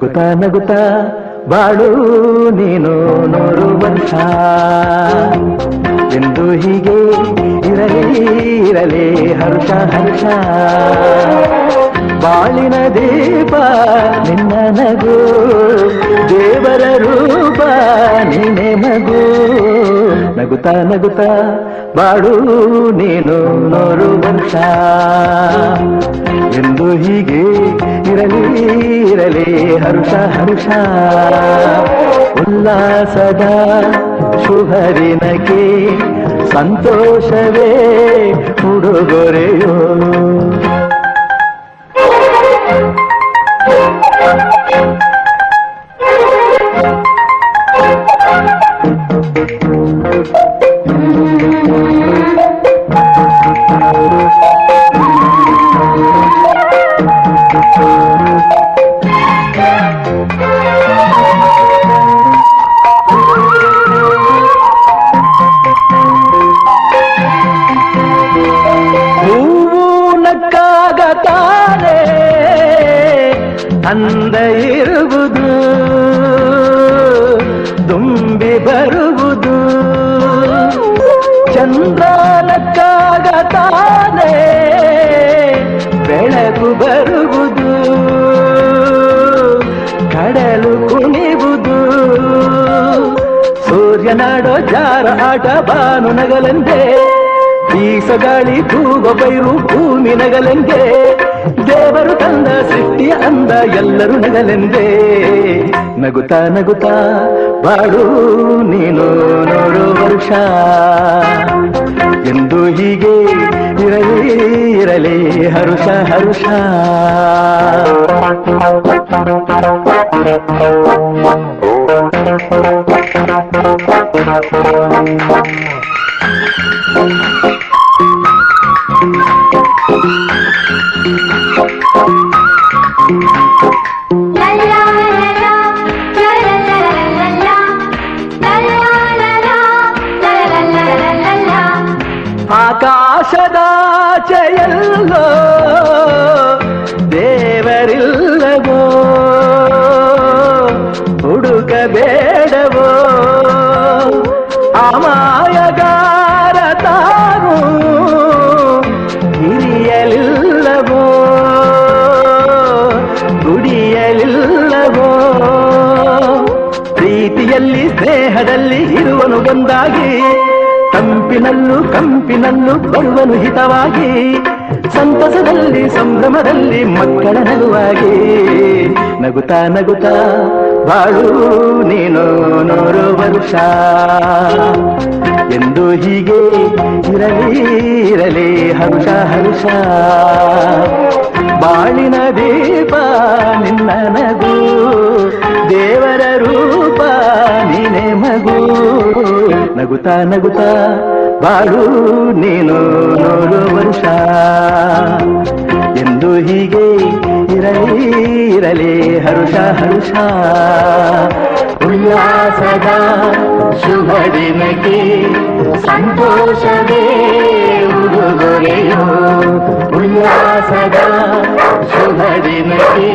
ನಗುತ್ತಾ ನಗುತ್ತಾ ಬಾಳು ನೀನು 100 ವರ್ಷ ಎಂದು ಹೀಗೆ ಇರಲಿ ಇರಲಿ ಹರ್ಷ ಹರ್ಷ ಬಾಳಿನ ದೀಪ ನಿನ್ನ ನಗು ದೇವರ ರೂಪ ನೀನೆ ಮಗು ನಗುತ್ತಾ ನಗುತ್ತಾ ಬಾಳು ನೀನು 100 ವರ್ಷ ಎಂದು ಹೀಗೆ ಇರಲಿ ಇರಲಿ ಹರ್ಷ ಹರ್ಷ ಉಲ್ಲಾಸದ ಶುಭ ದಿನಕ್ಕೆ ಸಂತೋಷವೇ ಉಡುಗೊರೆಯೋ ನಕ್ಕಾಗತಾನೆ ಅಂದ ಇರುವುದು ತುಂಬಿ ಬರುವುದು ಚಂದ್ರ ನಕ್ಕಾಗತಾನೆ ಬೆಳಕು ಬರುವುದು ಕಡಲು ಕುಣಿವುದು ಸೂರ್ಯನಾಡೋ ಜಾರ ಆಟ ಬಾನು ನಗಲೆಂದೇ ಬೀಸಗಾಳಿ ತೂಗ ಬೈರು ಭೂಮಿ ನಗಲೆಂದೇ ದೇವರು ತಂದ ಸೃಷ್ಟಿಯ ಅಂದ ಎಲ್ಲರೂ ನಗಲೆಂದೇ ನಗುತ್ತಾ ನಗುತ್ತಾ ಬಾಳು ನೀನು 100 ವರ್ಷ ಎಂದು ಹೀಗೆ ಇರಲಿ ಇರಲಿ ಹರುಷ ಹರುಷ ಆಕಾಶದಾಚೆಯಲ್ಲೋ ದೇವರಿಲ್ಲವೋ ಹುಡುಕಬೇಡವೋ ಅಮಾಯಗಾರ ತಾನು ಹಿರಿಯಲಿಲ್ಲವೋ ಗುಡಿಯಲಿಲ್ಲವೋ ಪ್ರೀತಿಯಲ್ಲಿ ಸ್ನೇಹದಲ್ಲಿ ಇರುವನು ಒಂದಾಗಿ ತಂಪಿನಲ್ಲೂ ಕಂಪಿನಲ್ಲೂ ಬರುವನು ಹಿತವಾಗಿ ಸಂತಸದಲ್ಲಿ ಸಂಭ್ರಮದಲ್ಲಿ ಮಕ್ಕಳ ನಗುವಾಗಿ ನಗುತ್ತಾ ನಗುತ್ತಾ ಬಾಳು ನೀನು 100 ವರ್ಷ ಎಂದು ಹೀಗೆ ಇರಲಿ ಇರಲಿ ಹರ್ಷ ಹರ್ಷ ಬಾಳಿನ ದೀಪ ನಿನ್ನ ನಗು ದೇವರ ರೂಪ ನೀನೆ ಮಗು ನಗುತ್ತಾ ನಗುತ್ತಾ ಬಾಳು ನೀನು 100 ವರ್ಷ ಎಂದು ಹೀಗೆ ಇರಲಿ ಇರಲಿ ಹರ್ಷ ಹರ್ಷ ಉಲ್ಲಾಸದ ಶುಭ ದಿನಕ್ಕೆ ಸಂತೋಷವೇ ಉಡುಗೊರೆಯೋ ಉಲ್ಲಾಸದ ಶುಭ ದಿನಕ್ಕೆ